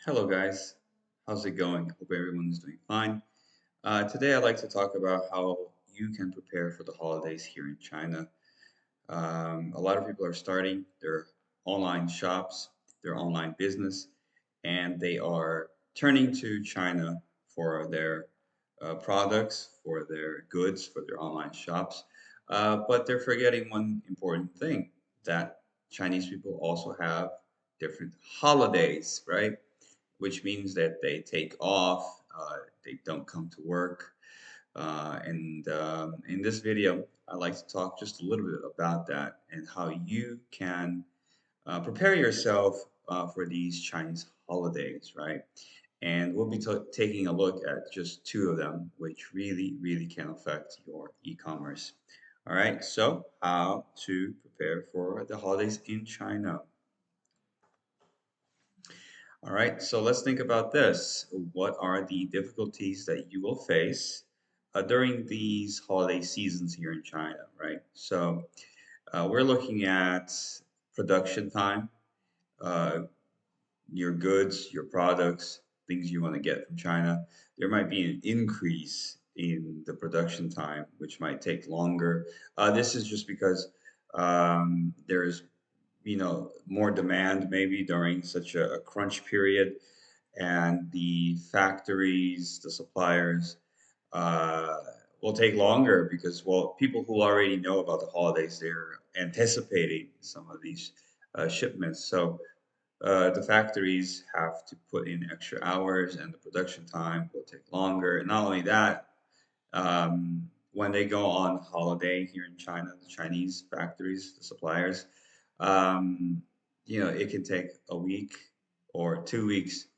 Hello, guys. How's it going? Hope everyone is doing fine. Today, I'd like to talk about how you can prepare for the holidays here in China. A lot of people are starting their online shops, their online business, and they are turning to China for their products, for their goods, for their online shops. But they're forgetting one important thing that Chinese people also have different holidays, right? Which means that they take off, they don't come to work. And in this video, I'd like to talk just a little bit about that and how you can prepare yourself for these Chinese holidays, right? And we'll be taking a look at just two of them, which really can affect your e-commerce. All right, so how to prepare for the holidays in China. All right, so let's think about this. What are the difficulties that you will face during these holiday seasons here in China, right? So we're looking at production time, uh, your goods, your products, things you want to get from China. There might be an increase in the production time, which might take longer. This is just because there's more demand maybe during such a crunch period, and the factories, the suppliers, uh, will take longer because, well, people who already know about the holidays, they're anticipating some of these shipments. So the factories have to put in extra hours, and the production time will take longer. And not only that, when they go on holiday here in China, the Chinese factories, the suppliers, um, it can take a week or 2 weeks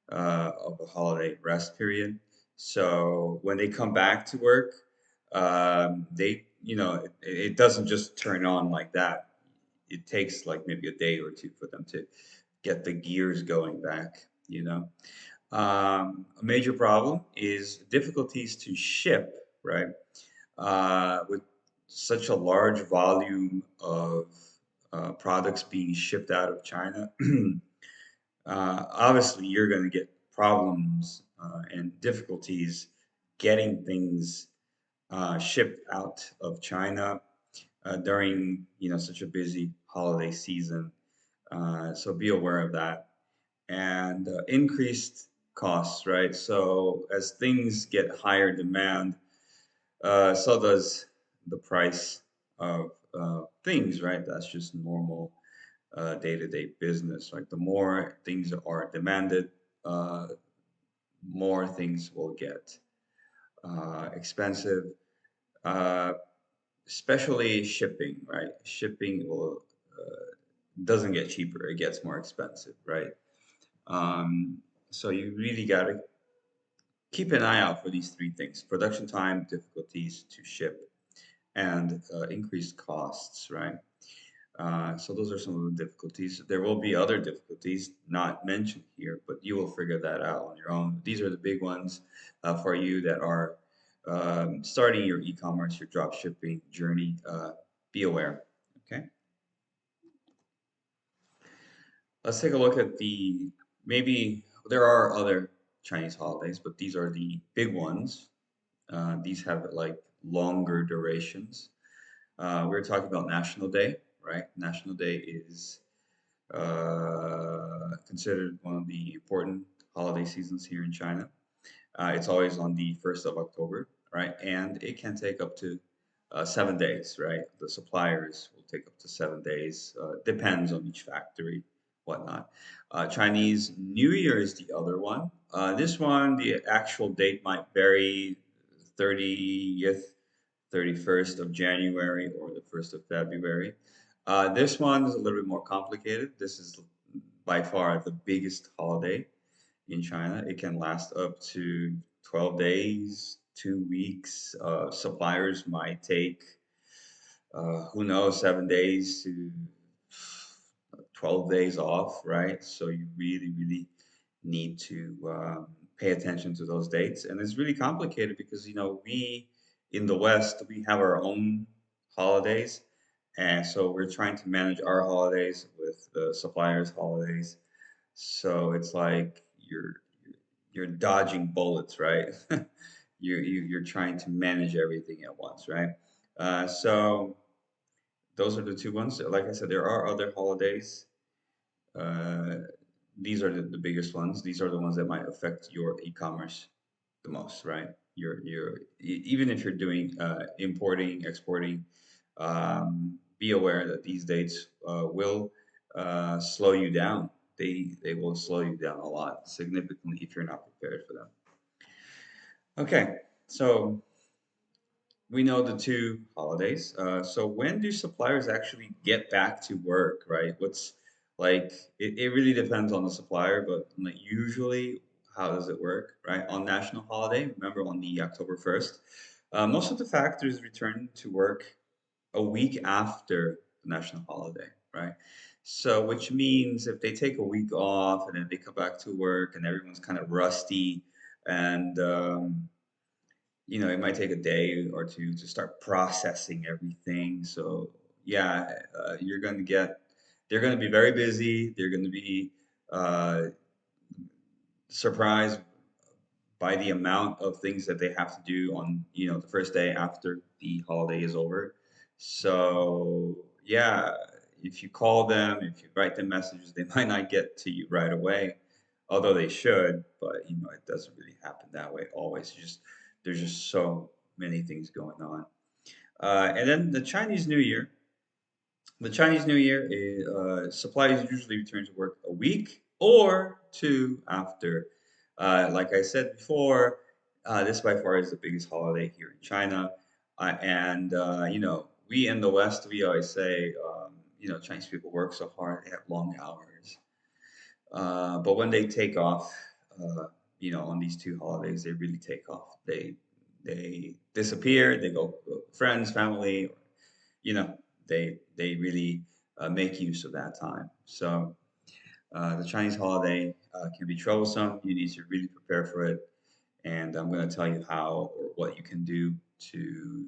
of a holiday rest period. So when they come back to work, it doesn't just turn on like that. It takes like maybe a day or two for them to get the gears going back. A major problem is difficulties to ship, right? With such a large volume of products being shipped out of China, obviously you're going to get problems and difficulties getting things shipped out of China during such a busy holiday season. So be aware of that. And increased costs, right? So as things get higher demand, so does the price of things, right? That's just normal day-to-day business. Like the more things are demanded, uh, more things will get expensive, uh, especially shipping, right? Shipping will doesn't get cheaper; it gets more expensive, right? Um, so you really got to keep an eye out for these three things: production time, difficulties to ship, and increased costs, right? So those are some of the difficulties. There will be other difficulties not mentioned here, but you will figure that out on your own. These are the big ones for you that are starting your e-commerce, your drop shipping journey. Be aware. Okay. Let's take a look at maybe there are other Chinese holidays, but these are the big ones. These have like longer durations. We're talking about National Day, right? National Day is considered one of the important holiday seasons here in China. It's always on the 1st of October, right? And it can take up to 7 days, right? The suppliers will take up to 7 days. Depends on each factory, whatnot. Chinese New Year is the other one. This one, the actual date might vary, 30th, 31st of January or the 1st of February. This one is a little bit more complicated. This is by far the biggest holiday in China. It can last up to 12 days, 2 weeks. Suppliers might take, who knows, 7 days to 12 days off, right? So you really need to pay attention to those dates. And it's really complicated because, we in the West, we have our own holidays. And so we're trying to manage our holidays with the suppliers' holidays. So it's like you're dodging bullets, right? You're trying to manage everything at once, right? So those are the two ones. Like I said, there are other holidays. Uh, these are the biggest ones. These are the ones that might affect your e-commerce the most, right? Even if you're doing importing, exporting, be aware that these dates will slow you down. They will slow you down a lot, significantly, if you're not prepared for them. Okay, so we know the two holidays. So when do suppliers actually get back to work, right? What's like it really depends on the supplier, but like usually how does it work, right? On national holiday, remember on the October 1st, most of the factories return to work a week after the national holiday, right? So which means if they take a week off and then they come back to work and everyone's kind of rusty and it might take a day or two to start processing everything. So yeah, they're going to be very busy. They're going to be uh, surprised by the amount of things that they have to do on, the first day after the holiday is over. So yeah, if you call them, if you write them messages, they might not get to you right away, although they should, but it doesn't really happen that way always. There's just so many things going on. And then the Chinese New Year is suppliers usually return to work a week or two after. Like I said before, this by far is the biggest holiday here in China, and we in the West we always say Chinese people work so hard, they have long hours, but when they take off, on these two holidays, they really take off. They disappear. They go friends, family, you know, they really make use of that time. So the Chinese holiday can be troublesome. You need to really prepare for it, and I'm going to tell you how or what you can do to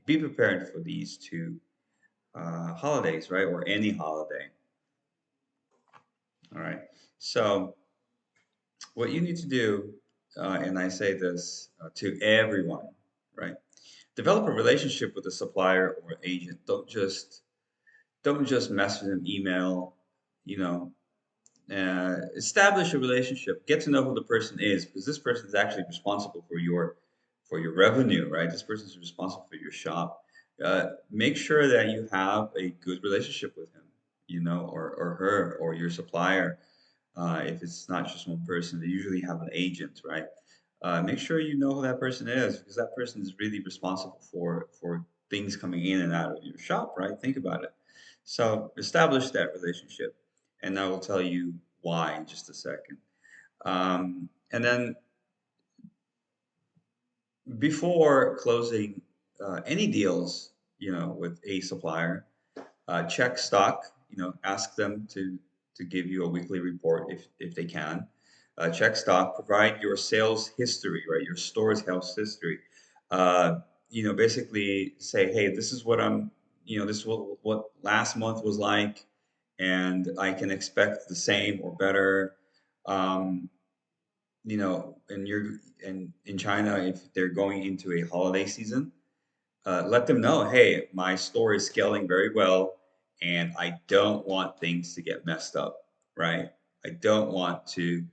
be prepared for these two holidays, right, or any holiday. All right. So what you need to do, and I say this to everyone, right? Develop a relationship with a supplier or agent. Don't just message them, email, you know, establish a relationship, get to know who the person is, because this person is actually responsible for your revenue, right? This person is responsible for your shop. Make sure that you have a good relationship with him, or her, or your supplier. If it's not just one person, they usually have an agent, right? Make sure you know who that person is, because that person is really responsible for things coming in and out of your shop, right? Think about it. So establish that relationship, and I will tell you why in just a second. And then before closing any deals, with a supplier, check stock. Ask them to give you a weekly report if they can. Check stock. Provide your sales history, right? Your store's health history. Basically say, hey, this is what this is what last month was like, and I can expect the same or better. Um, and in China, if they're going into a holiday season, let them know, hey, my store is scaling very well, and I don't want things to get messed up, right? I don't want to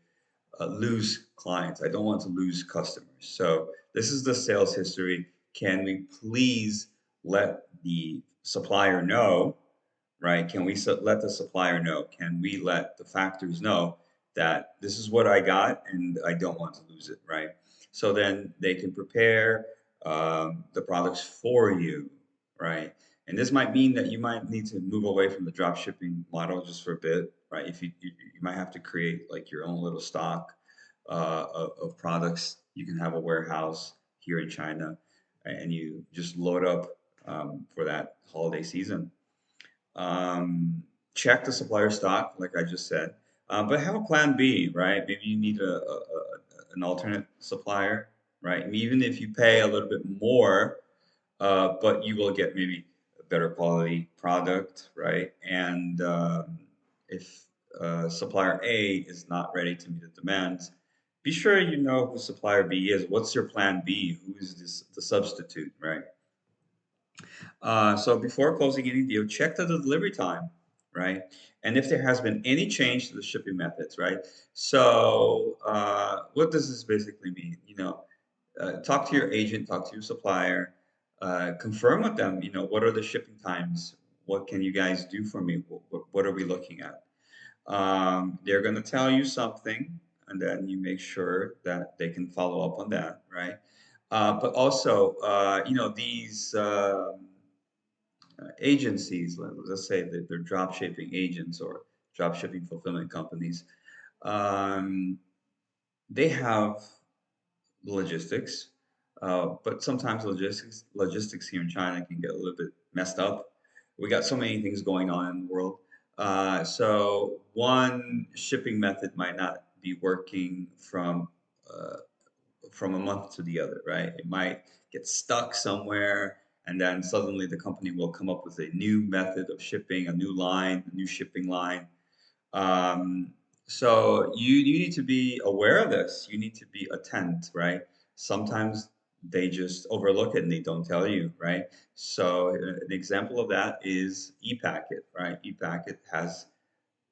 lose clients. I don't want to lose customers. So this is the sales history. Can we please let the supplier know, right? Can we let the supplier know? Can we let the factories know that this is what I got and I don't want to lose it, right? So then they can prepare the products for you, right? And this might mean that you might need to move away from the drop shipping model just for a bit, right? If you might have to create like your own little stock of products. You can have a warehouse here in China, and you just load up for that holiday season. Check the supplier stock, like I just said, but have a plan B, right? Maybe you need an alternate supplier, right? And even if you pay a little bit more, but you will get maybe a better quality product, right? And if supplier A is not ready to meet the demands, be sure you know who supplier B is. What's your plan B? Who is the substitute, right? So before closing any deal, check the delivery time, right? And if there has been any change to the shipping methods, right? So what does this basically mean? Talk to your agent, talk to your supplier, confirm with them, what are the shipping times? What can you guys do for me? What are we looking at? They're going to tell you something, and then you make sure that they can follow up on that, right? But also, these agencies, let's say that they're drop shipping agents or drop shipping fulfillment companies, um, they have logistics, but sometimes logistics here in China can get a little bit messed up. We got so many things going on in the world. So one shipping method might not be working uh, from a month to the other, right? It might get stuck somewhere, and then suddenly the company will come up with a new method of shipping, a new line, a new shipping line. Um, so you need to be aware of this. You need to be attent, right? Sometimes they just overlook it and they don't tell you, right? So an example of that is ePacket, right? ePacket has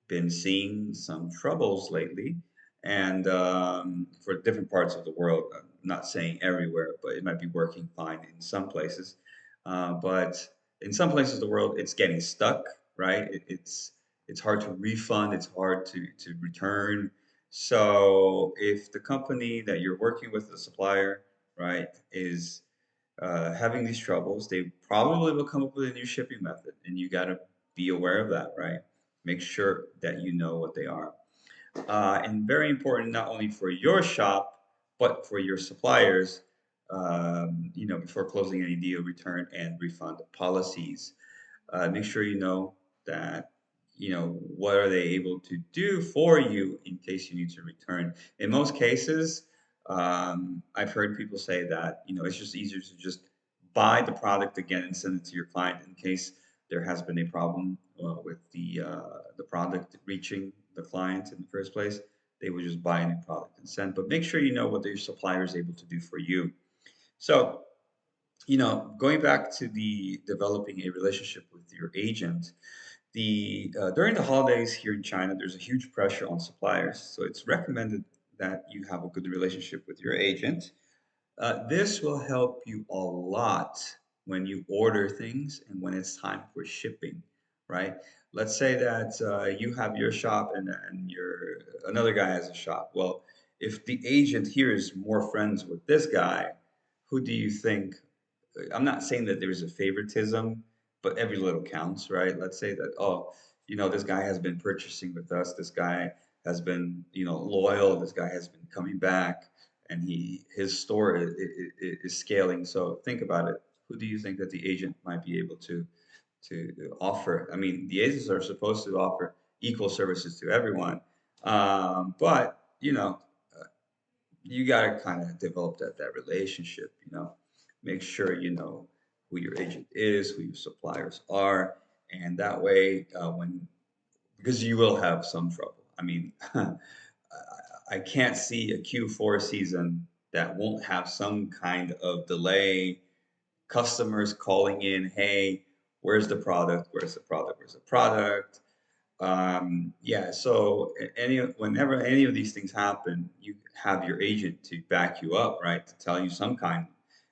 been seeing some troubles lately, and for different parts of the world. I'm not saying everywhere, but it might be working fine in some places. But in some places of the world, it's getting stuck, right? It's hard to refund. It's hard to return. So if the company that you're working with, the supplier, right, is having these troubles, they probably will come up with a new shipping method, and you got to be aware of that, right? Make sure that you know what they are. And very important, not only for your shop, but for your suppliers, before closing any deal, return and refund policies. Make sure you know that, what are they able to do for you in case you need to return. In most cases, I've heard people say that, it's just easier to just buy the product again and send it to your client in case there has been a problem with the product reaching the client in the first place. They would just buy a new product and send. But make sure you know what your supplier is able to do for you. So going back to the developing a relationship with your agent, the during the holidays here in China, there's a huge pressure on suppliers. So it's recommended that you have a good relationship with your agent. This will help you a lot when you order things and when it's time for shipping, right? Let's say that you have your shop and another guy has a shop. Well, if the agent here is more friends with this guy, who do you think I'm not saying that there's a favoritism, but every little counts, right? Let's say that, oh, this guy has been purchasing with us. This guy has been, loyal. This guy has been coming back, and his store is scaling. So think about it. Who do you think that the agent might be able to offer? I mean, the agents are supposed to offer equal services to everyone, but you got to kind of develop that relationship, make sure you know who your agent is, who your suppliers are, and that way when because you will have some trouble. I mean, I can't see a Q4 season that won't have some kind of delay, customers calling in, hey, where's the product, where's the product, where's the product. Yeah, so whenever any of these things happen, you have your agent to back you up, right? To tell you some kind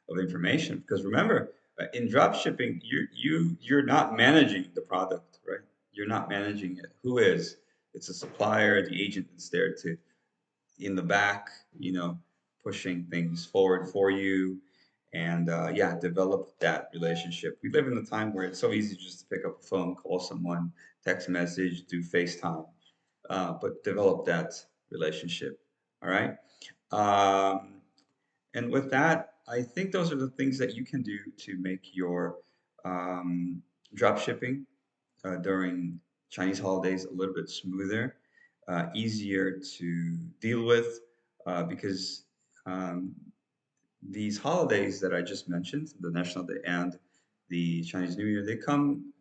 of information. Because remember, in drop shipping, you're not managing the product, right? You're not managing it. Who is? It's a supplier, the agent is there to in the back, pushing things forward for you, and yeah, develop that relationship. We live in a time where it's so easy just to pick up a phone, call someone, text message, do FaceTime, but develop that relationship. All right. Um, and with that, I think those are the things that you can do to make your um, drop shipping during Chinese holidays a little bit smoother, easier to deal with, because um, these holidays that I just mentioned, the National Day and the Chinese New Year, they come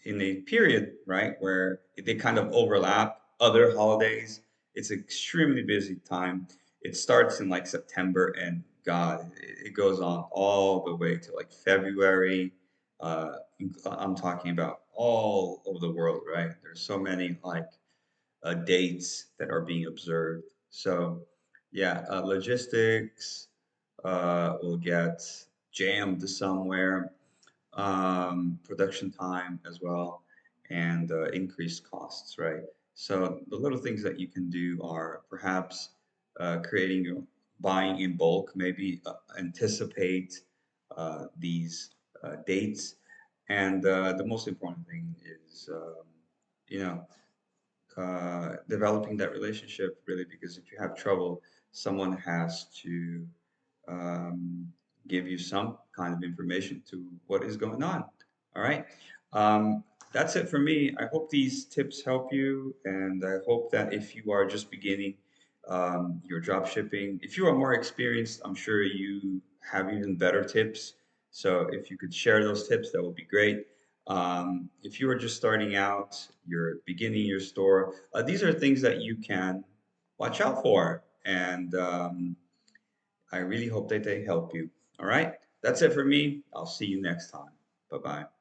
in a period, right, where they kind of overlap. other holidays. It's an extremely busy time. It starts in like September, and God, it goes on all the way to like February. I'm talking about all over the world, right? There's so many like dates that are being observed. So, yeah, logistics will get jammed somewhere, production time as well, and increased costs, right? So the little things that you can do are perhaps creating your buying in bulk, maybe anticipate these dates, and the most important thing is, you know, developing that relationship really, because if you have trouble, someone has to um, give you some kind of information to what is going on. All right. Um, that's it for me. I hope these tips help you, and I hope that if you are just beginning your drop shipping, if you are more experienced, I'm sure you have even better tips. So if you could share those tips, that would be great. If you are just starting out, you're beginning your store, these are things that you can watch out for. And I really hope that they help you. All right. That's it for me. I'll see you next time. Bye bye.